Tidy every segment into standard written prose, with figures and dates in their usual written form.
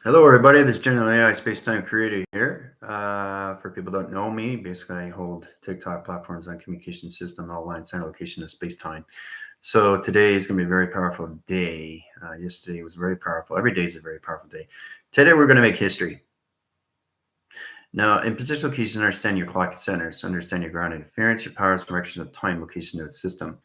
Hello, everybody. This is General AI Space-Time Creator here. For people who don't know me, basically I hold TikTok platforms on communication system, online center location of space-time. So today is going to be a very powerful day. Yesterday was very powerful. Every day is a very powerful day. Today we're going to make history. Now, in position location, understand your clock centers, understand your ground interference, your powers, direction of time, location of the system.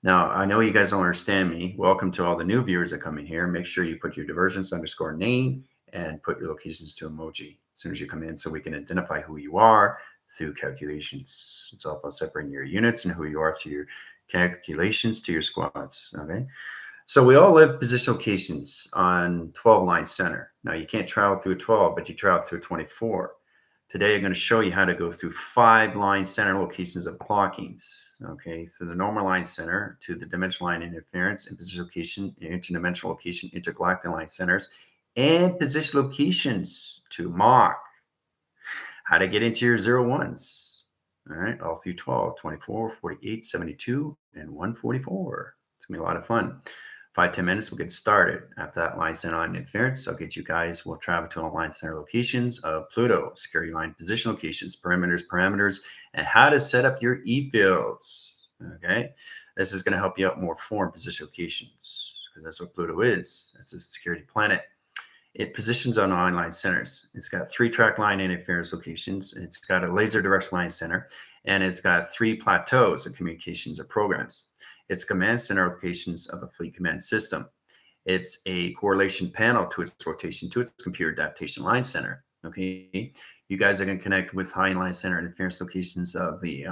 Now, I know you guys don't understand me. Welcome to all the new viewers that come in here. Make sure you put your divergence underscore name and put your locations to emoji as soon as you come in so we can identify who you are through calculations. It's all about separating your units and who you are through your calculations to your squads. Okay. So we all live position locations on 12 line center. Now you can't travel through 12, but you travel through 24. Today, I'm going to show you how to go through 5 line center locations of clockings. Okay, so the normal line center to the dimensional line interference and position location, interdimensional location, intergalactic line centers, and position locations to mach. How to get into your 0 1s. All right, all through 12, 24, 48, 72, and 144. It's going to be a lot of fun. 5-10 minutes, we'll get started. After that line center line interference, I'll get you guys, we'll travel to all line center locations of Pluto, security line position locations, parameters, and how to set up your E-fields. Okay, this is going to help you out more form position locations because that's what Pluto is. It's a security planet. It positions on online centers. It's got 3 track line interference locations. It's got a laser direct line center, and it's got 3 plateaus of communications or programs. It's command center locations of a fleet command system. It's a correlation panel to its rotation to its computer adaptation line center. Okay, you guys are going to connect with high line center interference locations of the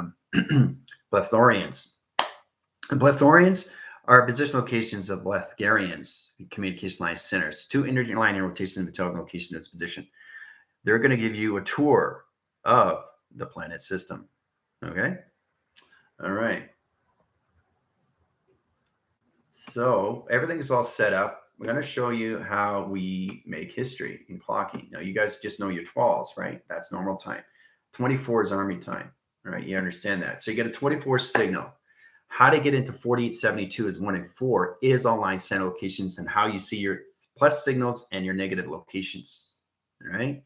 Blethorians. The Blethorians are position locations of Lethgarians, communication line centers, 2 energy line rotation and intelligent location of its position. They're going to give you a tour of the planet system. Okay. All right. So everything is all set up. We're going to show you how we make history in clocking. Now, you guys just know your 12s, right? That's normal time. 24 is Army time, right? You understand that. So you get a 24 signal. How to get into 4872 is 1 and 4 is online center locations and how you see your plus signals and your negative locations, all right?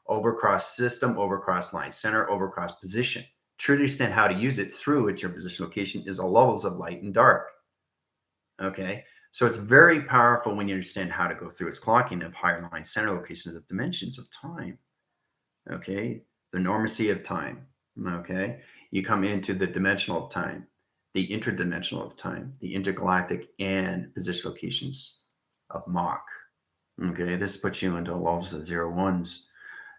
Overcross system, overcross line center, overcross position. Truly understand how to use it through at your position location is all levels of light and dark. Okay, so it's very powerful when you understand how to go through its clocking of higher line center locations of dimensions of time. Okay, the normacy of time. Okay, you come into the dimensional of time, the interdimensional of time, the intergalactic and position locations of Mach. Okay, this puts you into levels of 0 1s.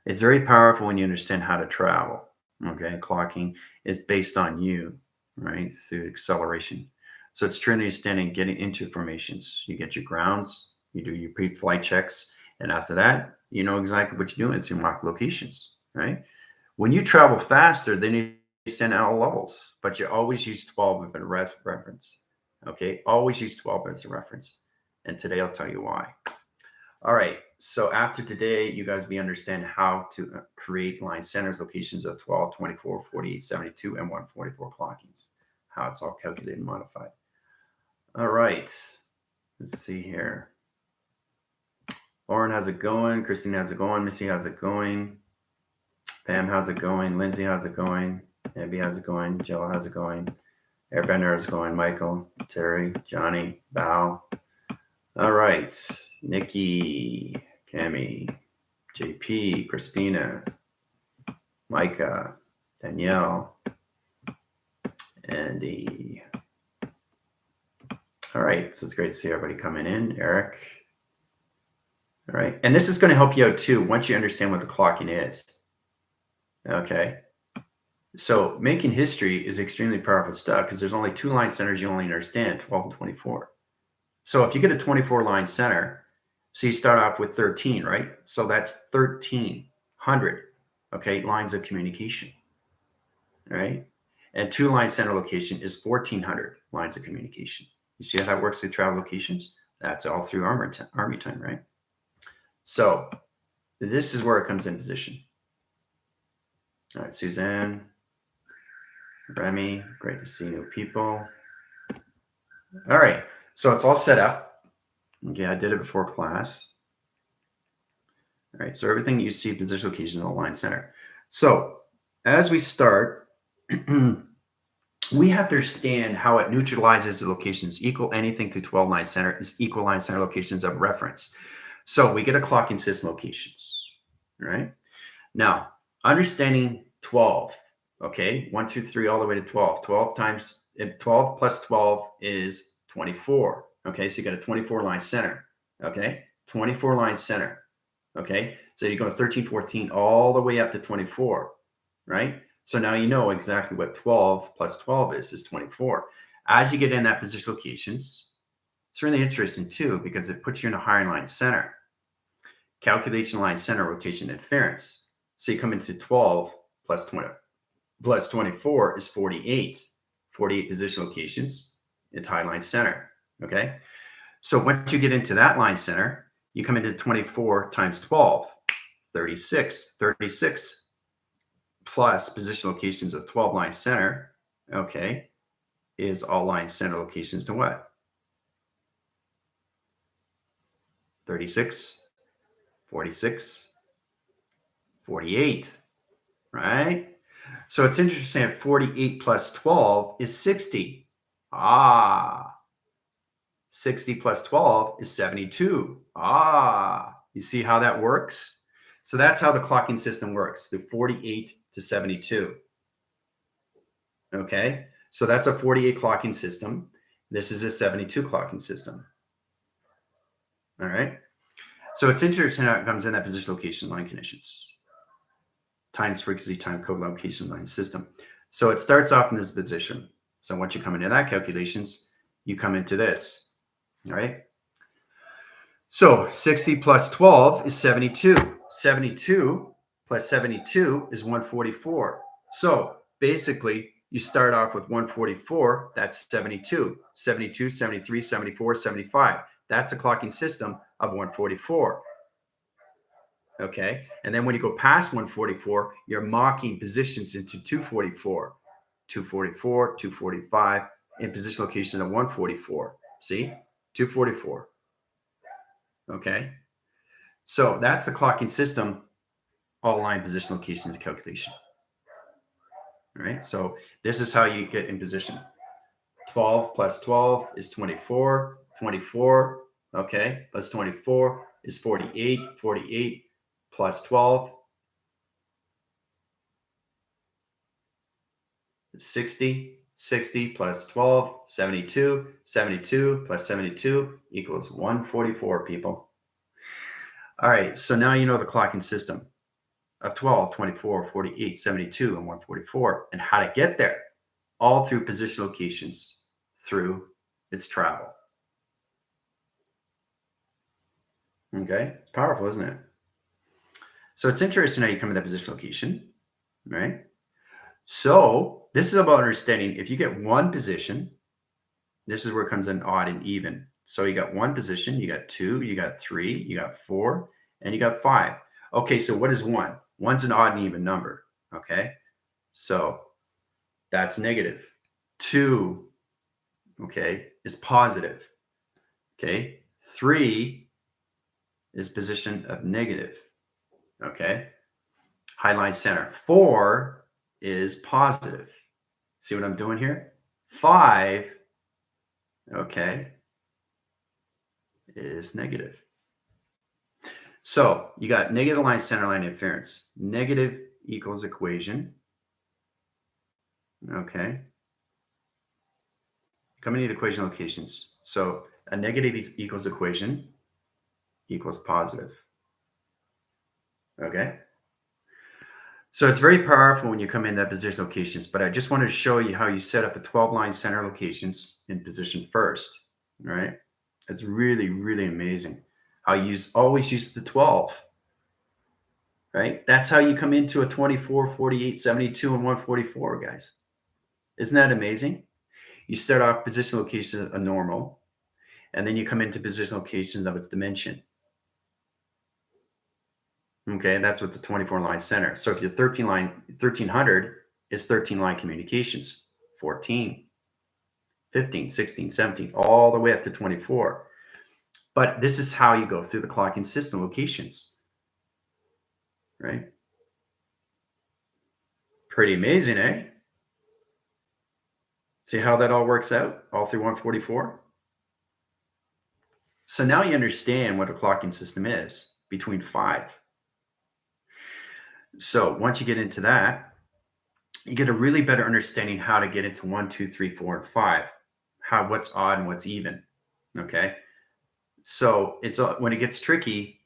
It's very powerful when you understand how to travel. Okay, clocking is based on you, right, through acceleration. So it's Trinity standing, getting into formations. You get your grounds, you do your pre-flight checks, and after that, you know exactly what you're doing through mark locations, right? When you travel faster, then you stand at all levels, but you always use 12 as a reference. Okay, always use 12 as a reference. And today I'll tell you why. All right, so after today, you guys be understand how to create line centers, locations of 12, 24, 48, 72, and 144 clockings, how it's all calculated and modified. All right, let's see here. Lauren, how's it going? Christine, how's it going? Missy, how's it going? Pam, how's it going? Lindsay, how's it going? Abby, how's it going? Jill, how's it going? Airbender, how's it going? Michael, Terry, Johnny, Bao. All right, Nikki, Cami, JP, Christina, Micah, Danielle, Andy. All right, so it's great to see everybody coming in. Eric. All right, and this is going to help you out too once you understand what the clocking is. Okay, so making history is extremely powerful stuff because there's only 2 line centers you only understand, 12 and 24. So if you get a 24 line center, so you start off with 13, right? So that's 1,300, okay, lines of communication, right? And 2 line center location is 1,400 lines of communication. You see how that works through travel locations? That's all through Army time, right? So this is where it comes in position. All right, Suzanne, Remy, great to see new people. All right, so it's all set up. Okay, I did it before class. All right, so everything you see, position, location, all line center. So as we start, we have to understand how it neutralizes the locations equal anything to 12 line center is equal line center locations of reference. So we get a clocking system locations, right? Now, understanding 12, okay, 1, 2, 3, all the way to 12. 12 times 12 plus 12 is 24. Okay, so you got a 24 line center. Okay, 24 line center. Okay, so you go 13, 14, all the way up to 24, right? So now you know exactly what 12 plus 12 is 24. As you get in that position locations, it's really interesting too, because it puts you in a higher line center. Calculation line center rotation interference. So you come into 12 plus 20 plus 24 is 48. 48 position locations in high line center. Okay. So once you get into that line center, you come into 24 times 12, 36. 36 plus position locations of 12 line center, okay, is all line center locations to what? 36, 46, 48, right? So it's interesting that 48 plus 12 is 60. 60 plus 12 is 72. You see how that works? So that's how the clocking system works, the 48 to 72. Okay, so that's a 48 clocking system. This is a 72 clocking system. All right. So it's interesting how it comes in that position, location, line conditions. Times frequency, time code, location, line system. So it starts off in this position. So once you come into that calculations, you come into this. All right. So 60 plus 12 is 72. 72 plus 72 is 144. So basically, you start off with 144, that's 72. 72, 73, 74, 75. That's the clocking system of 144. Okay, and then when you go past 144, you're mocking positions into 244, 244, 245, in position location of 144. See, 244. Okay, so that's the clocking system, all line position locations calculation. All right, so this is how you get in position. 12 plus 12 is 24. 24, okay, plus 24 is 48. 48 plus 12 is 60. 60 plus 12, 72. 72 plus 72 equals 144, people. All right, so now you know the clocking system of 12, 24, 48, 72, and 144, and how to get there, all through position locations through its travel. Okay, it's powerful, isn't it? So it's interesting how you come to that position location, right? So this is about understanding if you get one position, this is where it comes in odd and even. So you got one position, you got two, you got three, you got four, and you got five. Okay, so what is one? One's an odd and even number. Okay, so that's negative. Two, okay, is positive. Okay, three is position of negative. Okay, high line center. Four is positive. See what I'm doing here? Five, okay, is negative. So you got negative line center line interference. Negative equals equation. Okay. Coming into equation locations. So a negative equals equation equals positive. Okay. So it's very powerful when you come in that position locations, but I just wanted to show you how you set up the 12 line center locations in position first. Right. It's really, really amazing how you always use the 12. Right. That's how you come into a 24, 48, 72, and 144, guys. Isn't that amazing? You start off position location a normal, and then you come into position locations of its dimension. Okay, that's with the 24 line center. So if you're 1300 is 13 line communications, 14, 15, 16, 17, all the way up to 24. But this is how you go through the clocking system locations. right? Pretty amazing, eh? See how that all works out, all through 144? So now you understand what a clocking system is between 5. So once you get into that, you get a really better understanding how to get into 1, 2, 3, 4, and 5. What's odd and what's even. Okay. So it's when it gets tricky,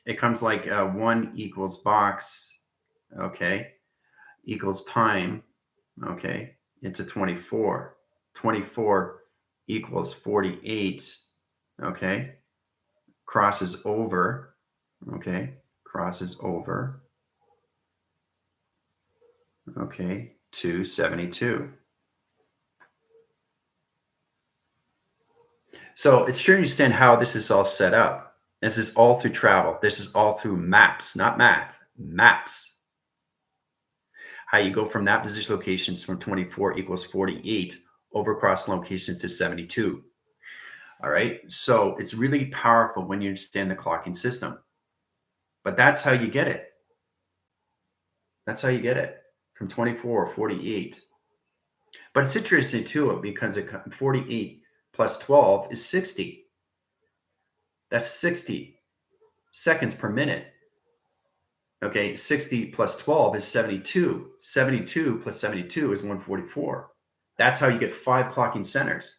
it comes like 1 equals box, okay, equals time, okay, into 24. 24 equals 48, okay, crosses over, okay, crosses over, okay, to 72. So it's to understand how this is all set up. This is all through travel. This is all through maps, not math, maps. How you go from that position locations from 24 equals 48 over cross locations to 72. All right. So it's really powerful when you understand the clocking system. But that's how you get it. That's how you get it from 24 48. But it's interesting too because 48 plus 12 is 60. That's 60 seconds per minute. Okay, 60 plus 12 is 72. 72 plus 72 is 144. That's how you get 5 clocking centers.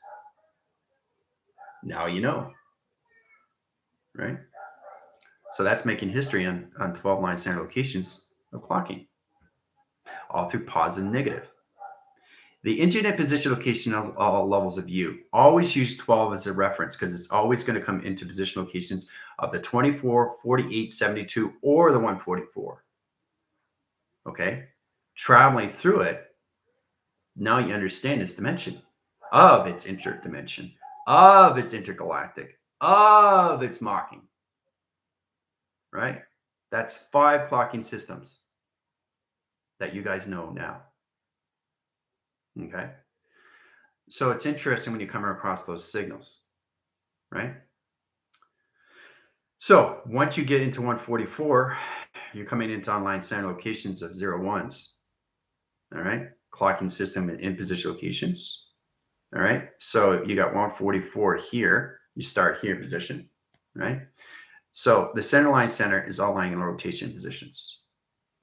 Now you know, right? So that's making history on 12 line standard locations of clocking, all through positive and negative. The internet position location of all levels of view. Always use 12 as a reference because it's always going to come into position locations of the 24, 48, 72, or the 144. Okay? Traveling through it, now you understand its dimension, of its interdimension, of its intergalactic, of its mocking. Right? That's 5 clocking systems that you guys know now. Okay? So it's interesting when you come across those signals, right? So once you get into 144, you're coming into online standard locations of 0 1s. All right. Clocking system in position locations. All right. So you got 144 here. You start here in position, right? So the center line center is all lying in rotation positions,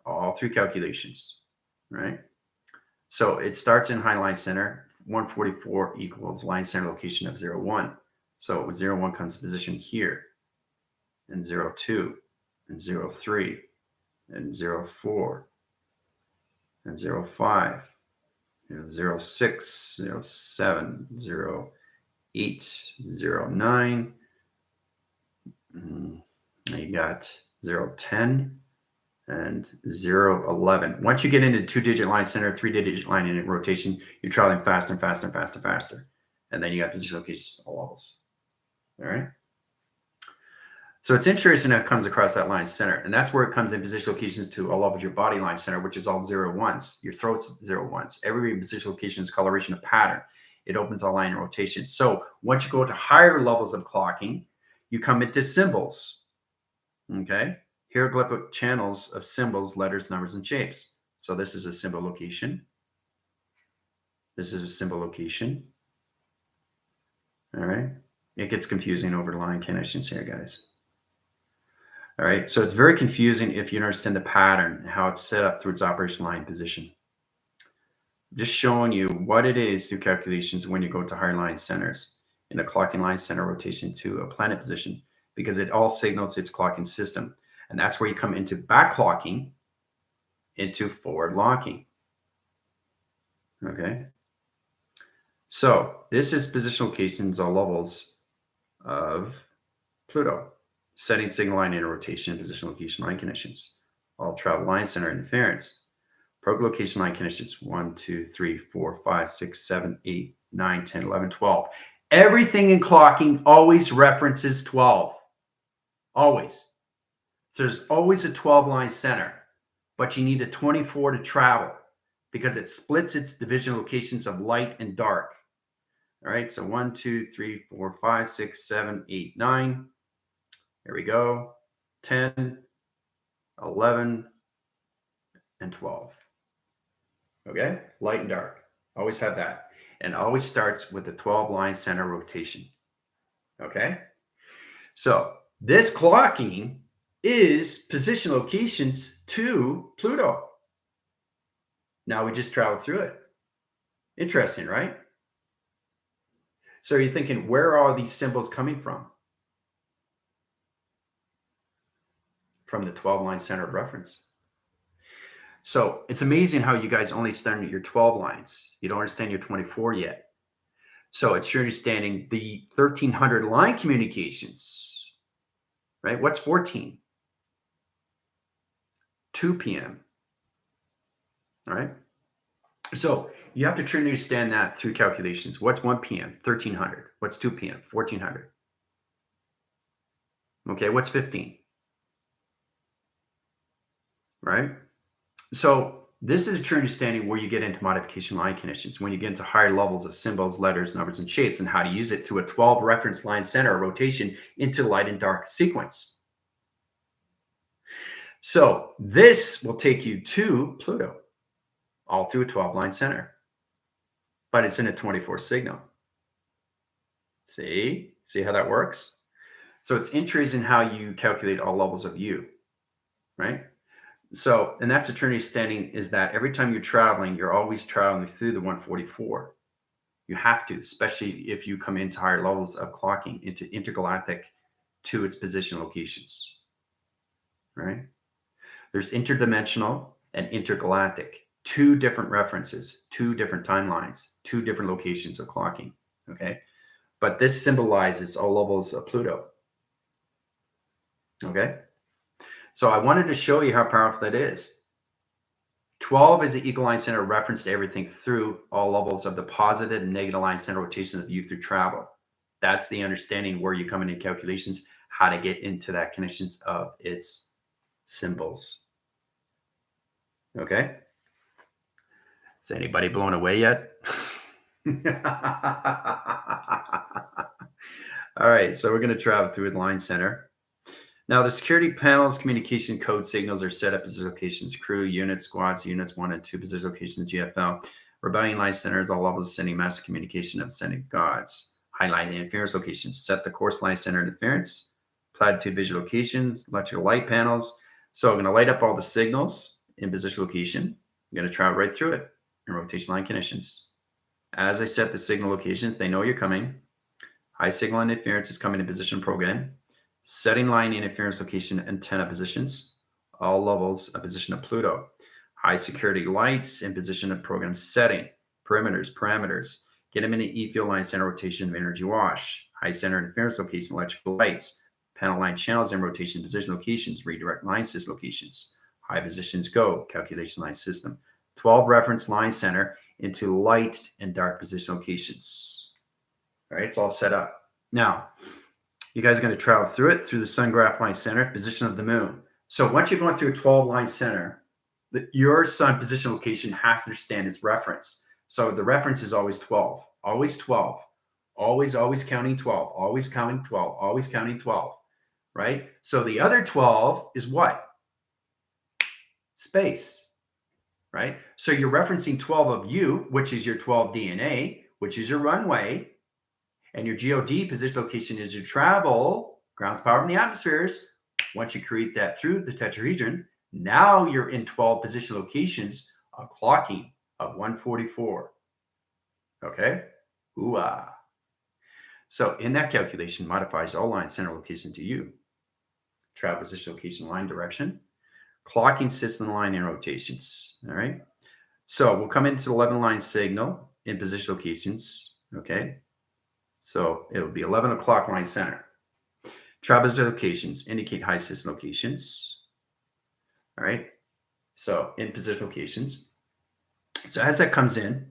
all through calculations, right? So it starts in high line center. 144 equals line center location of 0 1. So 0 1 comes to position here, and 0 2, and 0 3, and 0 4, and 0 5, 0 6, 0 7, 0 8, 0 9. You got 0 10 and 0 11. Once you get into 2-digit line center, 3-digit line in rotation, you're traveling faster and faster and faster and faster. And then you got position locations all levels. All right. So it's interesting how it comes across that line center. And that's where it comes in position locations to all levels of your body line center, which is all 0 1s. Your throat's 0 1s. Every position location is coloration of pattern. It opens all line in rotation. So once you go to higher levels of clocking, you come into symbols. Okay. Hieroglyphic channels of symbols, letters, numbers, and shapes. So this is a symbol location. This is a symbol location. All right. It gets confusing over the line connections here, guys. All right. So it's very confusing if you understand the pattern, how it's set up through its operation line position. Just showing you what it is through calculations when you go to higher line centers in a clocking line center rotation to a planet position, because it all signals its clocking system. And that's where you come into back clocking, into forward locking. Okay. So this is position locations or levels of Pluto, setting signal line in rotation and position location line connections, all travel line center interference, probe location line connections 1, 2, 3, 4, 5, 6, 7, 8, 9, 10, 11, 12. Everything in clocking always references 12. Always. So there's always a 12 line center, but you need a 24 to travel because it splits its division locations of light and dark. All right, so 1, 2, 3, 4, 5, 6, 7, 8, 9. There we go. 10. 11, and 12. Okay, light and dark. Always have that. And always starts with the 12 line center rotation. Okay, so this clocking is position locations to Pluto. Now we just traveled through it. Interesting, right? So you're thinking, where are these symbols coming from? From the 12 line center of reference. So it's amazing how you guys only study your 12 lines. You don't understand your 24 yet. So it's your understanding the 1300 line communications, right? What's 14? 2 p.m. All right. So you have to try to understand that through calculations. What's 1 p.m.? 1300. What's 2 p.m.? 1400. Okay. What's 15? Right. So this is a true understanding where you get into modification line conditions, when you get into higher levels of symbols, letters, numbers, and shapes, and how to use it through a 12 reference line center rotation into light and dark sequence. So this will take you to Pluto, all through a 12 line center, but it's in a 24 signal. See how that works? So it's interesting how you calculate all levels of U, right? So, and that's the true understanding is that every time you're traveling, you're always traveling through the 144. You have to, especially if you come into higher levels of clocking into intergalactic to its position locations, right? There's interdimensional and intergalactic, two different references, two different timelines, two different locations of clocking, okay? But this symbolizes all levels of Pluto, okay? So I wanted to show you how powerful that is. 12 is the equal line center reference to everything through all levels of the positive and negative line center rotation of you through travel. That's the understanding where you come into calculations, how to get into that connections of its symbols. Okay? Is anybody blown away yet? All right, so we're going to travel through the line center. Now, the security panel's communication code signals are set up as locations: crew, units, squads, units 1 and 2, position locations, GFL. Rebellion line centers, all levels of sending master communication of sending gods. Highlight interference locations. Set the course line center interference. Platitude visual locations, electrical light panels. So I'm going to light up all the signals in position location. I'm going to travel right through it in rotation line conditions. As I set the signal locations, they know you're coming. High signal interference is coming to position program. Setting line interference location antenna positions, all levels of position of Pluto. High security lights in position of program setting. Parameters. Get them into E field line center rotation of energy wash. High center interference location, electrical lights. Panel line channels in rotation position locations. Redirect line sys locations. High positions go. Calculation line system. 12 reference line center into light and dark position locations. All right, it's all set up. Now, you guys are going to travel through it through the sun graph line center, position of the moon. So once you're going through a 12 line center, your sun position location has to understand its reference. So the reference is always 12, always 12, always counting 12, always counting 12, always counting 12, right? So the other 12 is what? Space, right? So you're referencing 12 of you, which is your 12 DNA, which is your runway, and your GOD position location is your travel, grounds power in the atmospheres. Once you create that through the tetrahedron, now you're in 12 position locations of clocking of 144. Okay? Ooh-ah. So in that calculation, modifies all line center location to you. Travel position location line direction. Clocking system line and rotations. All right? So we'll come into the 11 line signal in position locations. Okay? So it will be 11 o'clock line center. Trapezoid locations indicate high system locations. All right. So in position locations. So as that comes in,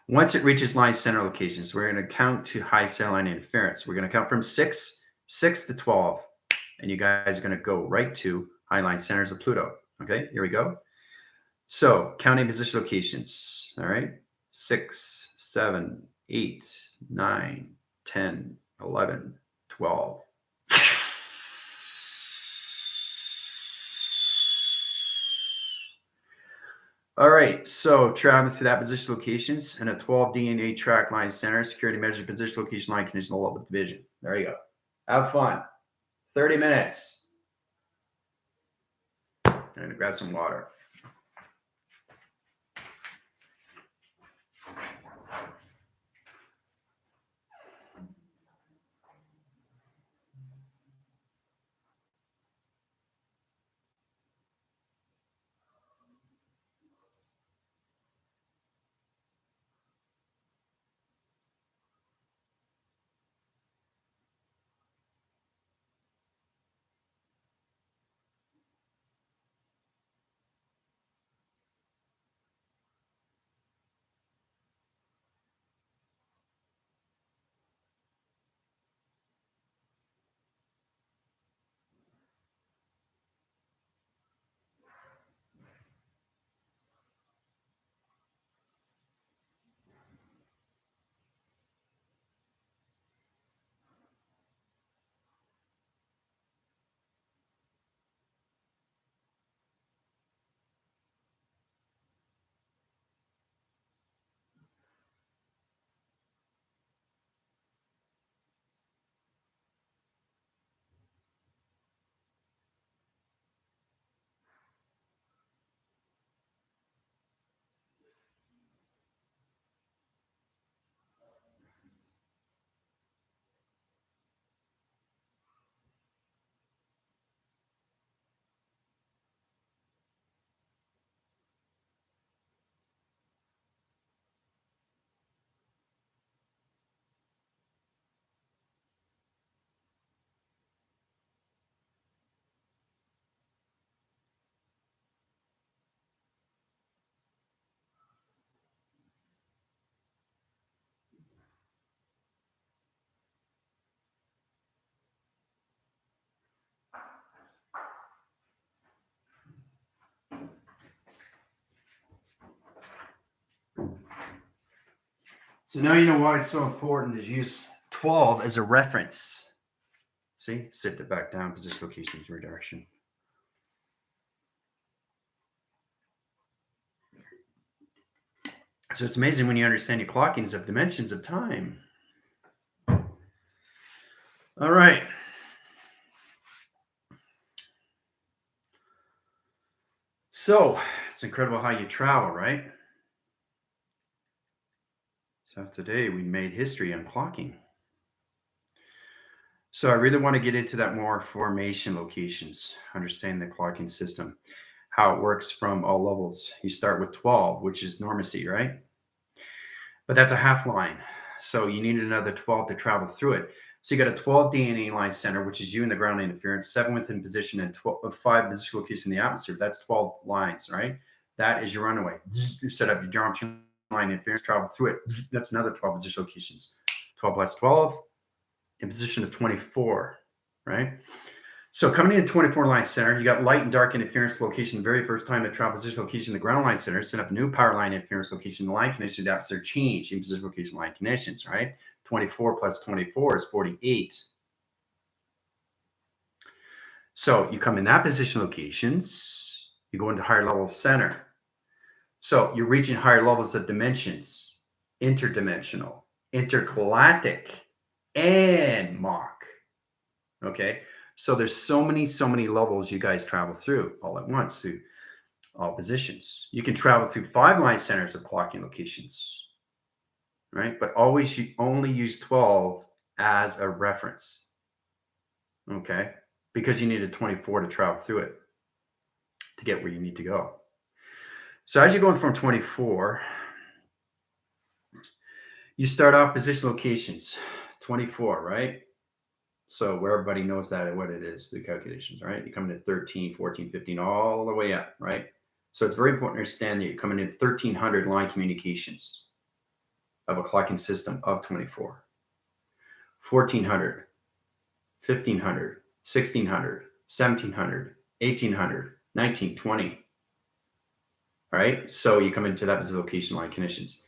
once it reaches line center locations, we're going to count to high center line interference. We're going to count from 6 to 12. And you guys are going to go right to high line centers of Pluto. Okay, here we go. So counting position locations. All right. 6, 7, 8, 9, 10, 11, 12. All right, so traveling through that position locations and a 12 DNA track line center, security measure position location line conditional level division. There you go. Have fun. 30 minutes. I'm going to grab some water. So now you know why it's so important to use 12 as a reference. See, sit it back down, position locations, redirection. So it's amazing when you understand your clockings of dimensions of time. All right. So it's incredible how you travel, right? So today we made history on clocking. So I really want to get into that more formation locations, understand the clocking system, how it works from all levels. You start with 12, which is normacy, right? But that's a half line. So you need another 12 to travel through it. So you got a 12 DNA line center, which is you in the ground interference, 7 within position, and 5 position location in the atmosphere. That's 12 lines, right? That is your runaway. You set up your geometry line interference, travel through it. That's another 12 position locations. 12 plus 12 in position of 24, right? So coming in 24 line center, you got light and dark interference location the very first time to travel position location the ground line center, set up a new power line interference location, the line conditions, that's their change in position location line conditions, right? 24 plus 24 is 48. So you come in that position locations, you go into higher level center. So you're reaching higher levels of dimensions, interdimensional, intergalactic, and Mach. Okay. So there's so many levels you guys travel through all at once through all positions. You can travel through 5 line centers of clocking locations, right? But always you only use 12 as a reference, okay? Because you need a 24 to travel through it to get where you need to go. So as you're going from 24, you start off position locations, 24, right? So where everybody knows that what it is, the calculations, right? You come in at 13, 14, 15, all the way up, right? So it's very important to understand that you're coming in 1,300 line communications of a clocking system of 24. 1,400, 1,500, 1,600, 1,700, 1,800, 19, 20. All right, so you come into that location line conditions.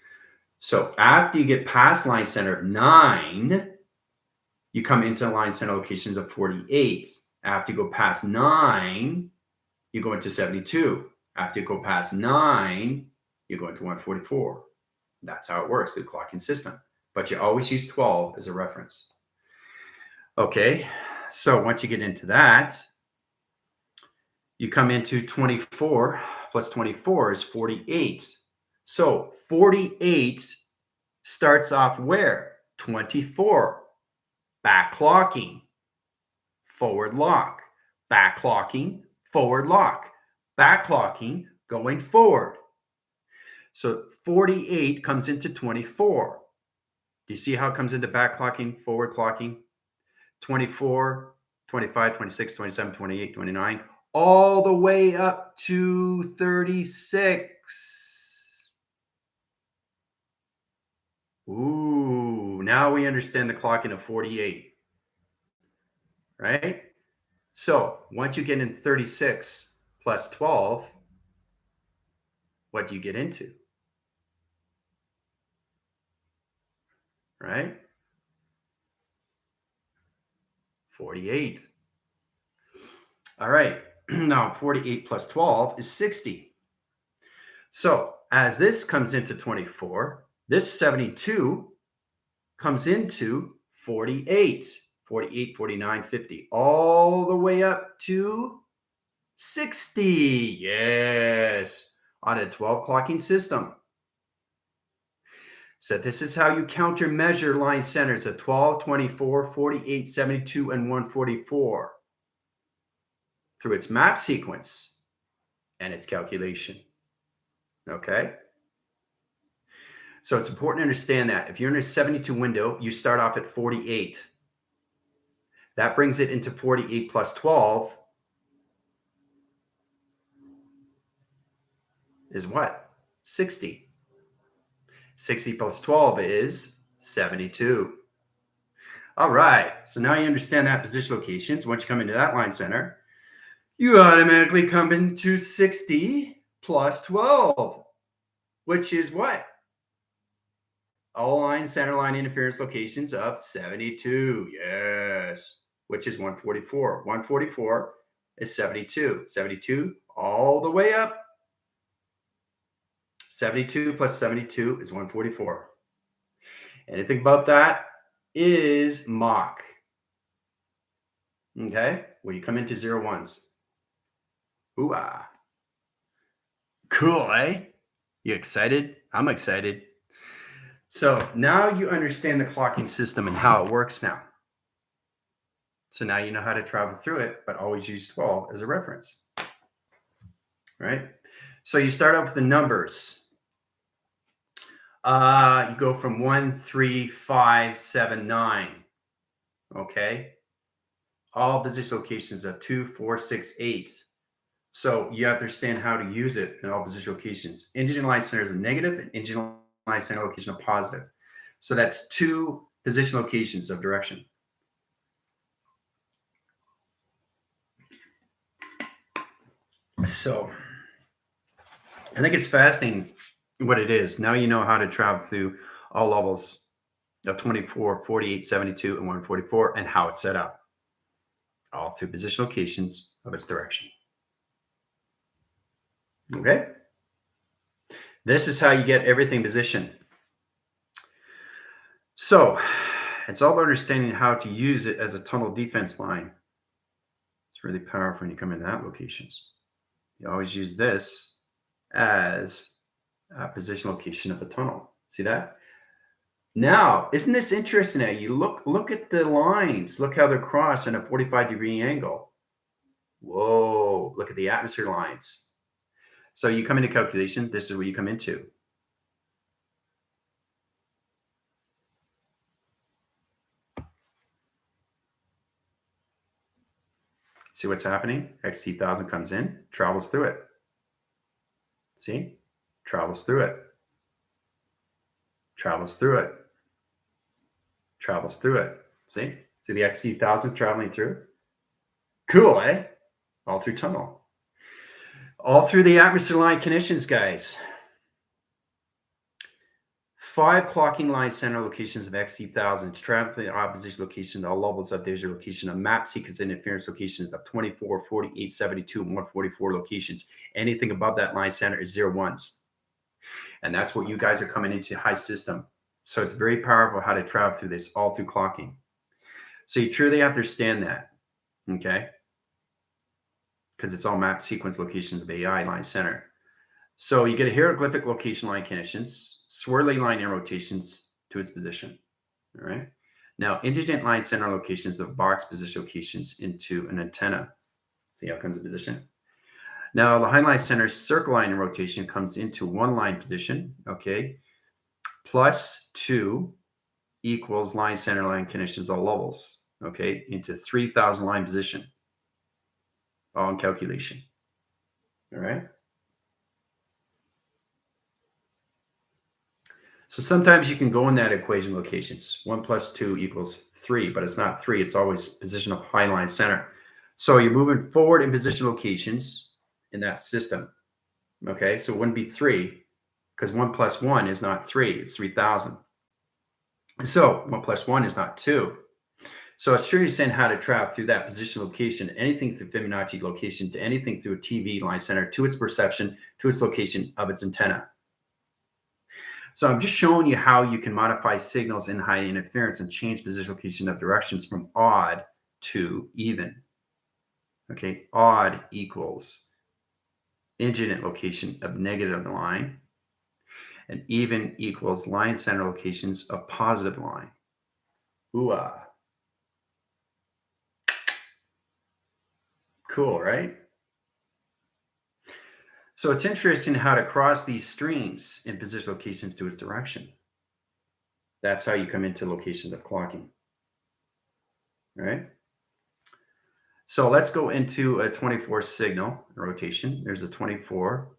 So after you get past line center of 9, you come into line center locations of 48. After you go past 9, you go into 72. After you go past 9, you go into 144. That's how it works, the clocking system. But you always use 12 as a reference. Okay, so once you get into that, you come into 24 plus 24 is 48. So 48 starts off where? 24. Back-clocking, forward lock. Back-clocking, forward lock. Back-clocking, going forward. So 48 comes into 24. Do you see how it comes into back-clocking, forward clocking? 24, 25, 26, 27, 28, 29, all the way up to 36. Ooh, now we understand the clocking of 48, right? So once you get in 36 plus 12, what do you get into? Right? 48. All right. Now 48 plus 12 is 60. So as this comes into 24, this 72 comes into 48, 48, 49, 50, all the way up to 60. Yes, on a 12 clocking system. So this is how you countermeasure line centers at 12, 24, 48, 72, and 144 through its map sequence and its calculation. Okay? So it's important to understand that if you're in a 72 window, you start off at 48. That brings it into 48 plus 12 is what? 60. 60 plus 12 is 72. All right, so now you understand that position locations. Once you come into that line center, you automatically come into 60 plus 12, which is what? All line center line interference locations of 72. Yes, which is 144. 144 is 72. 72 all the way up. 72 plus 72 is 144. Anything above that is mach. Okay, when you come into 0 1s. Ooh-ah. Cool, eh? You excited? I'm excited. So now you understand the clocking system and how it works now. So now you know how to travel through it, but always use 12 as a reference. Right? So you start out with the numbers. You go from 1, 3, 5, 7, 9. Okay? All position locations of 2, 4, 6, 8. So you understand how to use it in all position locations. Indigenous line center is a negative, and indigenous line center location a positive. So that's 2 position locations of direction. So I think it's fascinating what it is. Now you know how to travel through all levels of 24, 48, 72, and 144 and how it's set up. All through position locations of its direction. Okay? This is how you get everything positioned. So it's all about understanding how to use it as a tunnel defense line. It's really powerful when you come into that locations. You always use this as a position location of a tunnel. See that? Now, isn't this interesting? Now you look at the lines. Look how they're crossed in a 45-degree angle. Whoa! Look at the atmosphere lines. So you come into calculation. This is what you come into. See what's happening? XT1000 comes in, travels through it. See? Travels through it. Travels through it. Travels through it. See? See the XT1000 traveling through? Cool, eh? All through tunnel. All through the atmosphere line conditions, guys. 5 clocking line center locations of XT1000 to travel to the opposition location, all levels of danger location, a map sequence interference locations of 24, 48, 72, and 144 locations. Anything above that line center is 0 1s. And that's what you guys are coming into high system. So it's very powerful how to travel through this, all through clocking. So you truly understand that, okay? Because it's all map sequence locations of AI line center. So you get a hieroglyphic location line conditions, swirly line in rotations to its position. All right. Now, indigent line center locations of box position locations into an antenna. See how it comes in position. Now, the highline center circle line in rotation comes into one line position. Okay. +2 equals line center line conditions all levels. Okay. Into 3000 line position. All in calculation. All right. So sometimes you can go in that equation locations. 1 + 2 = 3, but it's not 3. It's always position of high line center. So you're moving forward in position locations in that system. Okay, so it wouldn't be 3 because 1 + 1 is not 3. It's 3000. So 1 + 1 is not 2. So it's sure you're saying how to travel through that position location, anything through Fibonacci location to anything through a TV line center to its perception, to its location of its antenna. So I'm just showing you how you can modify signals in high interference and change position location of directions from odd to even. Okay, odd equals incident location of negative line, and even equals line center locations of positive line. Ooh, cool, right? So it's interesting how to cross these streams in position locations to its direction. That's how you come into locations of clocking, right? So let's go into a 24 signal rotation. There's a 24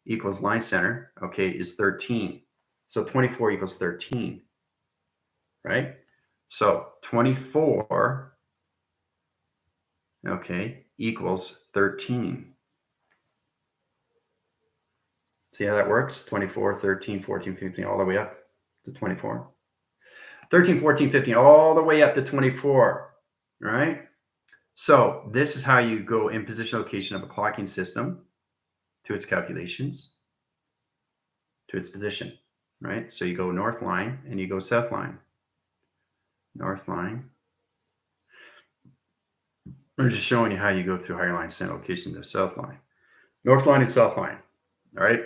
equals line center, okay, is 13. So 24 equals 13, right? So 24, okay, equals 13. See how that works? 24, 13, 14, 15, all the way up to 24. 13, 14, 15, all the way up to 24, right? So this is how you go in position location of a clocking system to its calculations, to its position, right? So you go north line and you go south line. North line. I'm just showing you how you go through higher line center location to south line. North line and south line, all right?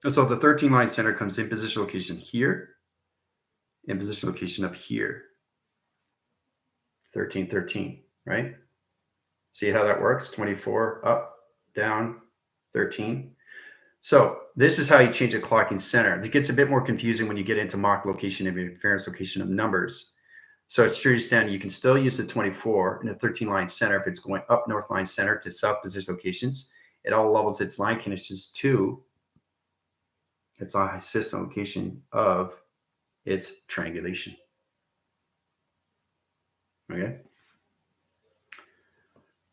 So the 13 line center comes in position location here, in position location up here. 13, 13, right? See how that works? 24, up, down, 13. So this is how you change a clocking center. It gets a bit more confusing when you get into Mach location and interference location of numbers. So it's true to stand, you can still use the 24 in the 13 line center if it's going up north line center to south position locations. It all levels its line conditions to its high system location of its triangulation. Okay.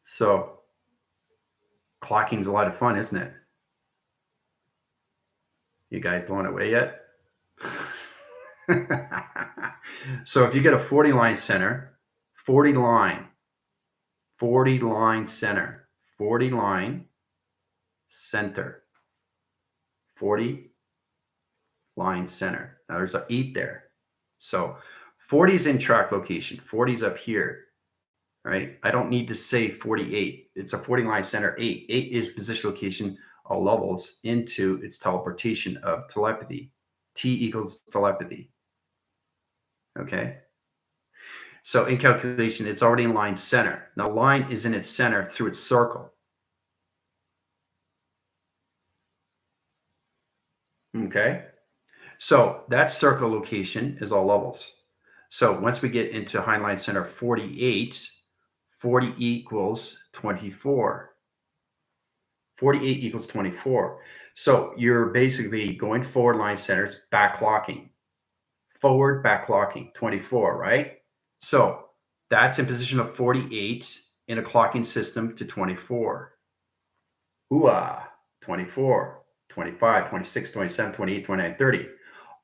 So clocking is a lot of fun, isn't it? You guys blown away yet? So if you get a 40 line center, 40 line center, 40 line center, 40 line center. Now there's an 8 there. So 40 is in track location, 40 is up here, right? I don't need to say 48. It's a 40 line center 8. 8 is position location all levels into its teleportation of telepathy. T equals telepathy. Okay. So in calculation, it's already in line center. Now line is in its center through its circle. Okay. So that circle location is all levels. So once we get into high line center 48, 40 equals 24. 48 equals 24. So you're basically going forward line centers, back clocking. Forward, back clocking, 24, right? So that's in position of 48 in a clocking system to 24. Ooh, 24, 25, 26, 27, 28, 29, 30.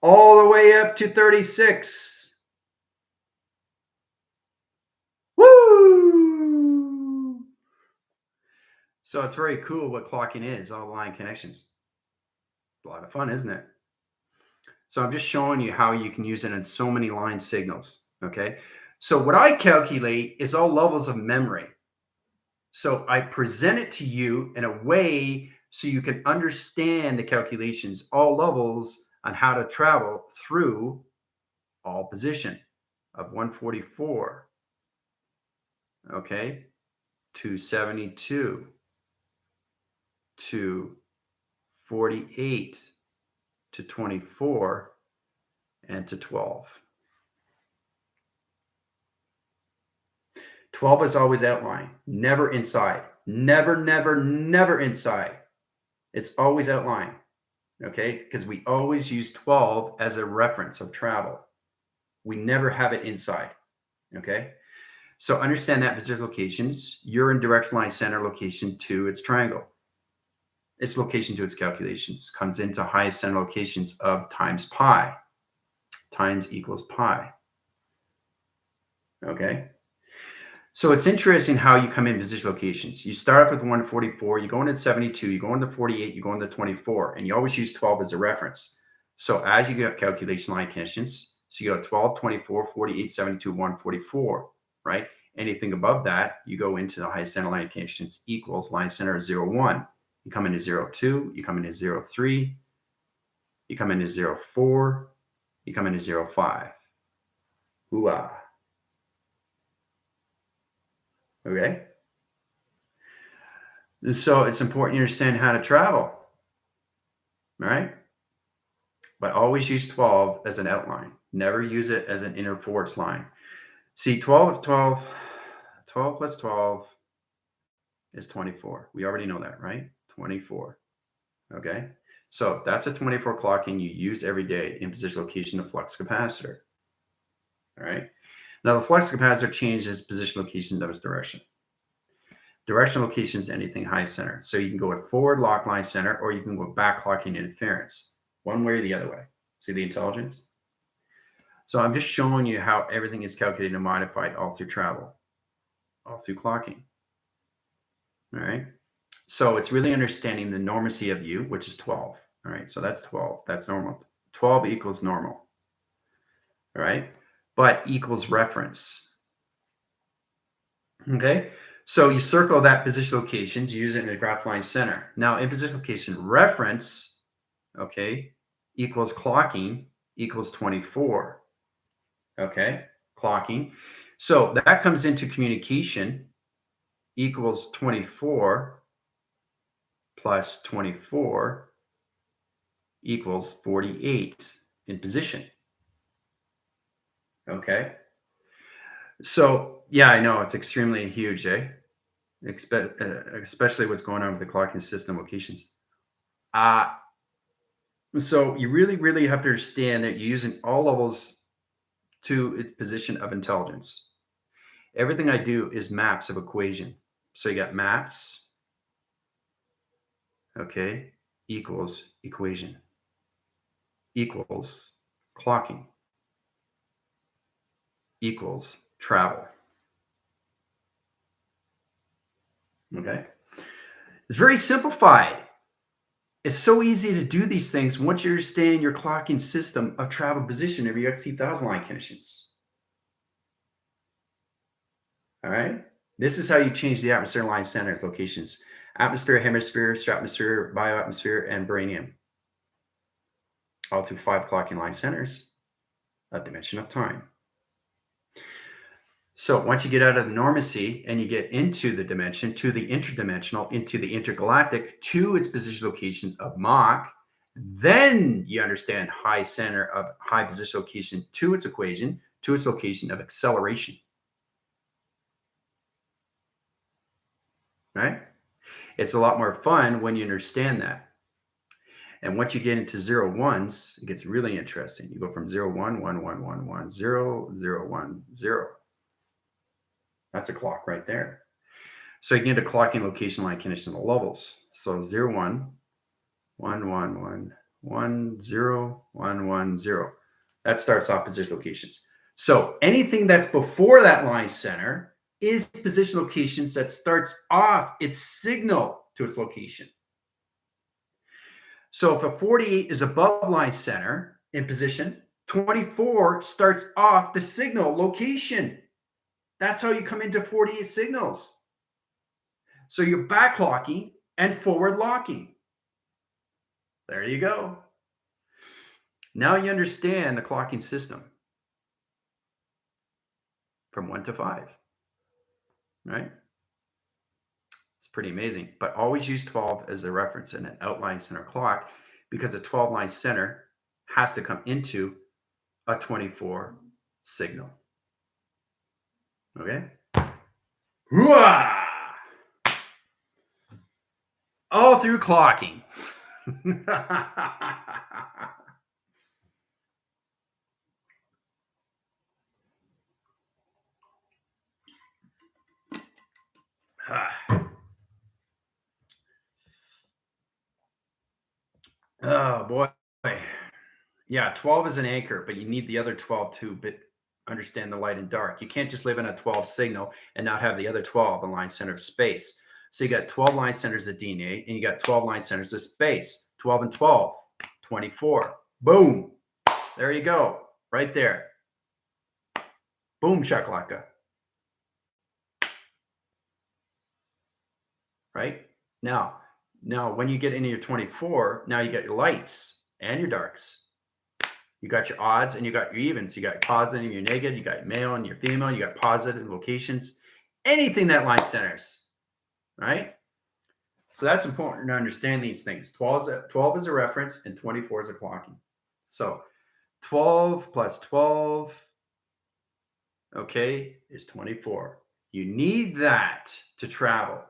all the way up to 36. Woo! So it's very cool what clocking is, all line connections. A lot of fun, isn't it? So I'm just showing you how you can use it in so many line signals, okay? So what I calculate is all levels of memory. So I present it to you in a way so you can understand the calculations, all levels on how to travel through all position of 144, okay, to 72, to 48, to 24, and to 12. 12 is always outline, never inside. Never, never, never inside. It's always outline, okay? Because we always use 12 as a reference of travel. We never have it inside, okay? So understand that position locations, you're in direct line center location to its triangle. Its location to its calculations comes into highest center locations of times pi. Times equals pi, okay? So it's interesting how you come in position locations. You start off with 144, you go into 72, you go into 48, you go into 24, and you always use 12 as a reference. So as you get calculation line connections, so you go 12, 24, 48, 72, 144, right? Anything above that, you go into the highest center line connections equals line center 0, 1. You come into 0, 2, you come into 0, 3, you come into 0, 4, you come into 0, 5. Hoo-ah. Okay. And so it's important you understand how to travel, all right? But always use 12 as an outline. Never use it as an inner forwards line. See, 12 plus 12 is 24. We already know that, right? 24, okay? So that's a 24 clocking you use every day in position location of flux capacitor, all right? Now the flux capacitor changes position location of its direction. Direction location is anything high center. So you can go with forward lock line center, or you can go back clocking interference, one way or the other way. See the intelligence? So I'm just showing you how everything is calculated and modified all through travel, all through clocking. All right. So it's really understanding the normacy of U, which is 12. All right. So that's 12. That's normal. 12 equals normal. All right. But equals reference. Okay. So you circle that position locations, use it in a graph line center. Now in position location reference, okay, equals clocking equals 24. Okay, clocking. So that comes into communication equals 24 plus 24 equals 48 in position. Okay. So yeah, I know it's extremely huge, eh? Especially what's going on with the clocking system locations. So you really, really have to understand that you're using all levels to its position of intelligence. Everything I do is maps of equation. So you got maps, okay, equals equation, equals clocking, equals travel. Okay. It's very simplified. It's so easy to do these things once you understand your clocking system of travel position of your XT1000 line conditions. All right. This is how you change the atmosphere line centers locations: atmosphere, hemisphere, stratosphere, bioatmosphere, and baranium. All through 5 clocking line centers, a dimension of time. So once you get out of the normacy and you get into the dimension, to the interdimensional, into the intergalactic, to its position location of Mach, then you understand high center of high position location to its equation, to its location of acceleration. Right? It's a lot more fun when you understand that. And once you get into 0 1s, it gets really interesting. You go from 0 1 1 1 1 1 0 0 1 0. That's a clock right there. So you can get a clocking location line condition of levels. So 0 1 1 1 1 1, 0, 1, 1, 0. That starts off position locations. So anything that's before that line center is position locations that starts off its signal to its location. So if a 48 is above line center in position, 24 starts off the signal location. That's how you come into 48 signals. So you're back locking and forward locking. There you go. Now you understand the clocking system from 1 to 5, right? It's pretty amazing, but always use 12 as a reference in an outline center clock because a 12 line center has to come into a 24 signal. Okay? Hooah! All through clocking. Oh boy. Yeah, 12 is an anchor, but you need the other 12 to understand the light and dark. You can't just live in a 12 signal and not have the other 12 a line center of space. So you got 12 line centers of DNA and you got 12 line centers of space. 12 and 12, 24. Boom. There you go. Right there. Boom shakalaka. Right? Now when you get into your 24, now you got your lights and your darks. You got your odds and you got your evens. You got your positive and your negative. You got your male and your female. You got positive locations. Anything that line centers, right? So that's important to understand these things. 12 is a reference and 24 is a clocking. So 12 plus 12, okay, is 24. You need that to travel,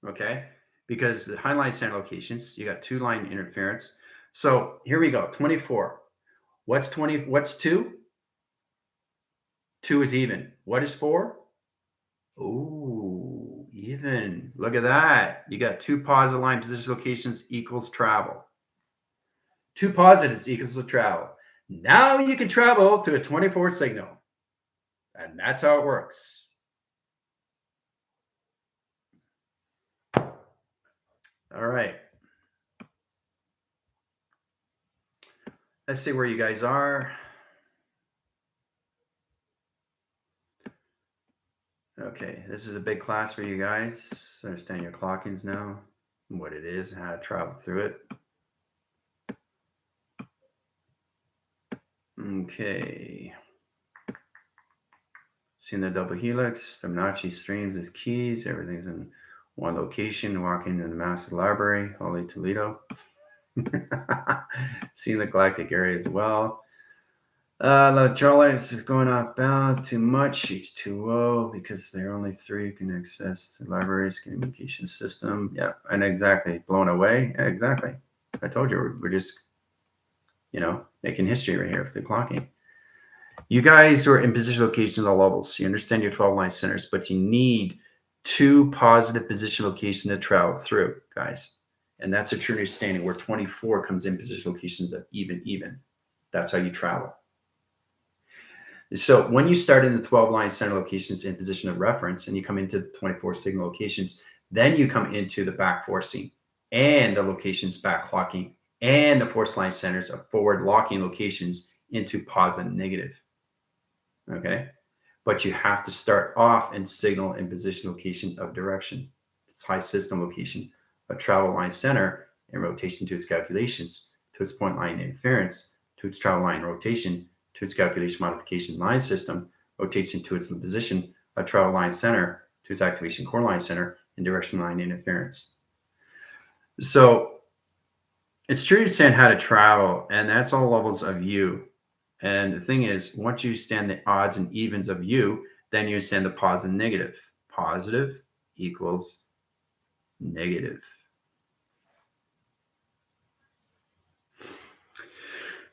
okay? Because the high line center locations, you got 2 line interference. So here we go, 24. What's 20? What's 2? 2 is even. What is 4? Oh, even. Look at that. You got 2 positive line position locations equals travel. 2 positives equals the travel. Now you can travel to a 24 signal. And that's how it works. All right. Let's see where you guys are. Okay, this is a big class for you guys. Understand your clockings now, what it is, and how to travel through it. Okay. Seeing the double helix, Fibonacci streams as keys. Everything's in one location. Walking in the massive library, Holy Toledo. Seeing the galactic area as well. The Charlites is going off balance too much. It's too low because there are only 3 who can access the library's communication system. Yeah, and exactly. Blown away. Yeah, exactly. I told you we're just, making history right here with the clocking. You guys are in position locations at all levels. You understand your 12 line centers, but you need 2 positive position locations to travel through, guys. And that's a true understanding where 24 comes in position locations of even. That's how you travel. So when you start in the 12 line center locations in position of reference and you come into the 24 signal locations, then you come into the back forcing and the locations back locking and the force line centers of forward locking locations into positive and negative. Okay. But you have to start off and signal in position location of direction. It's high system location, a travel line center and rotation to its calculations, to its point line interference, to its travel line rotation, to its calculation modification line system, rotation to its position, a travel line center, to its activation core line center, and direction line interference. So it's true to understand how to travel, and that's all levels of you. And the thing is, once you understand the odds and evens of you, then you understand the positive and negative. Positive equals negative.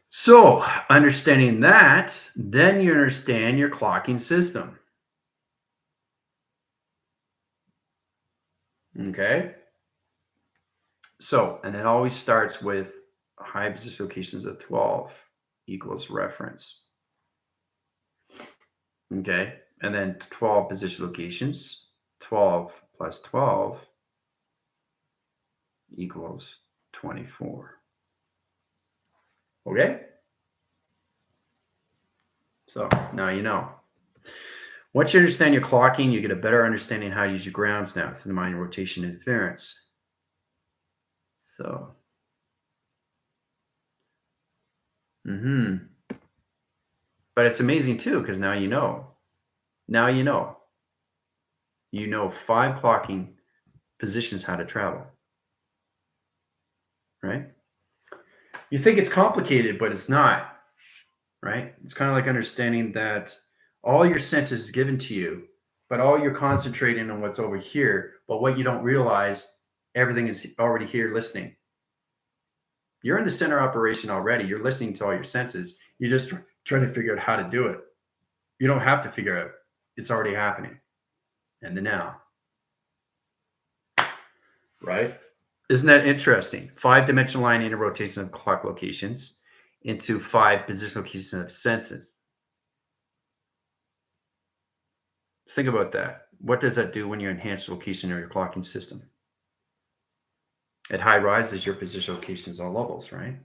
So understanding that, then you understand your clocking system. Okay. So, and it always starts with high position locations of 12 equals reference. Okay. And then 12 position locations, 12 plus 12 equals 24. Okay. So now you know. Once you understand your clocking, you get a better understanding how to use your grounds now to mine rotation interference. So, but it's amazing too, because now you know. Now you know. You know 5 clocking positions how to travel. Right? You think it's complicated, but it's not. Right? It's kind of like understanding that all your senses is given to you, but all you're concentrating on what's over here. But what you don't realize, everything is already here listening. You're in the center operation already. You're listening to all your senses. You're just trying to figure out how to do it. You don't have to figure out. It's already happening. And the now. Right? Isn't that interesting? 5-dimensional line inner rotation of clock locations into 5 position locations of senses. Think about that. What does that do when you enhance location of your clocking system? At high rises, your position locations all levels, right?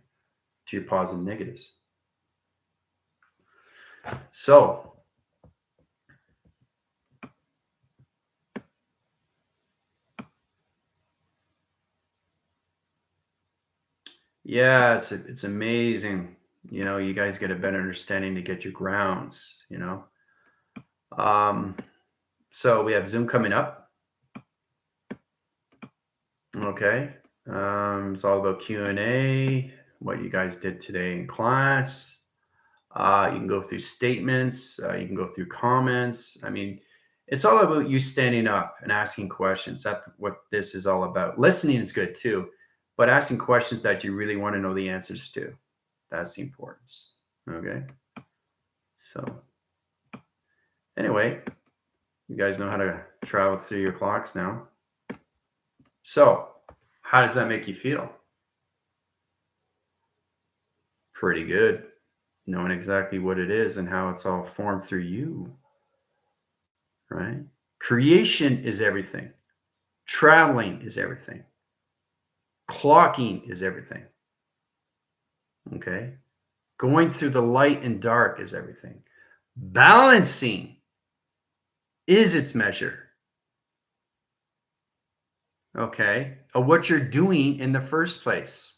To your positives and negatives. So, yeah, it's amazing. You know, you guys get a better understanding to get your grounds, you know. So we have Zoom coming up. Okay. It's all about Q&A, what you guys did today in class. You can go through statements. You can go through comments. I mean, it's all about you standing up and asking questions. That's what this is all about. Listening is good too, but asking questions that you really want to know the answers to. That's the importance. Okay. So anyway, you guys know how to travel through your clocks now. So how does that make you feel? Pretty good. Knowing exactly what it is and how it's all formed through you. Right? Creation is everything. Traveling is everything. Clocking is everything. Okay? Going through the light and dark is everything. Balancing is its measure. Okay? Of what you're doing in the first place.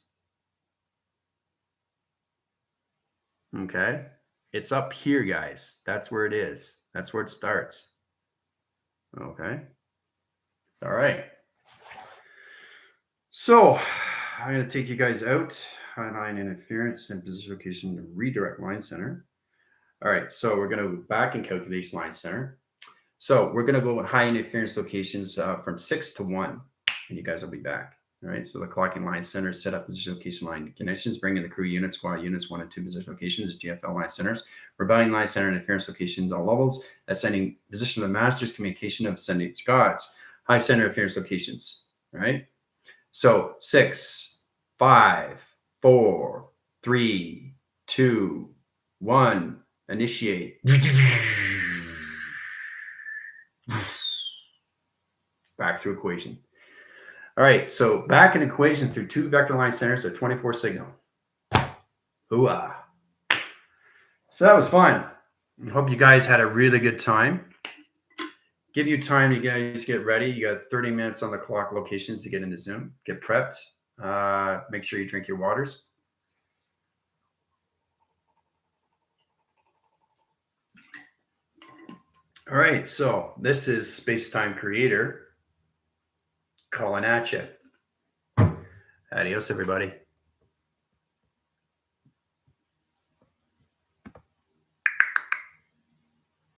Okay? It's up here, guys. That's where it is. That's where it starts. Okay? All right. So I'm going to take you guys out. High line interference and position location to redirect line center. All right, so we're going to go back and calculate line center. So we're going to go with high interference locations from 6 to 1, and you guys will be back. All right, so the clocking line center is set up position location line connections, bringing the crew units, squad units, 1 and 2 position locations, GFL line centers, rebellion line center interference locations, all levels, ascending position of the masters, communication of ascending gods, high center interference locations. All right, so 6, 5, 4, 3, 2, 1, initiate. Back through equation. All right, so back in equation through 2 vector line centers at 24 signal. Hooah. So that was fun. I hope you guys had a really good time. Give you time to guys get ready. You got 30 minutes on the clock locations to get into Zoom. Get prepped. Make sure you drink your waters. All right, so this is Space-Time Creator calling at you. Adios, everybody.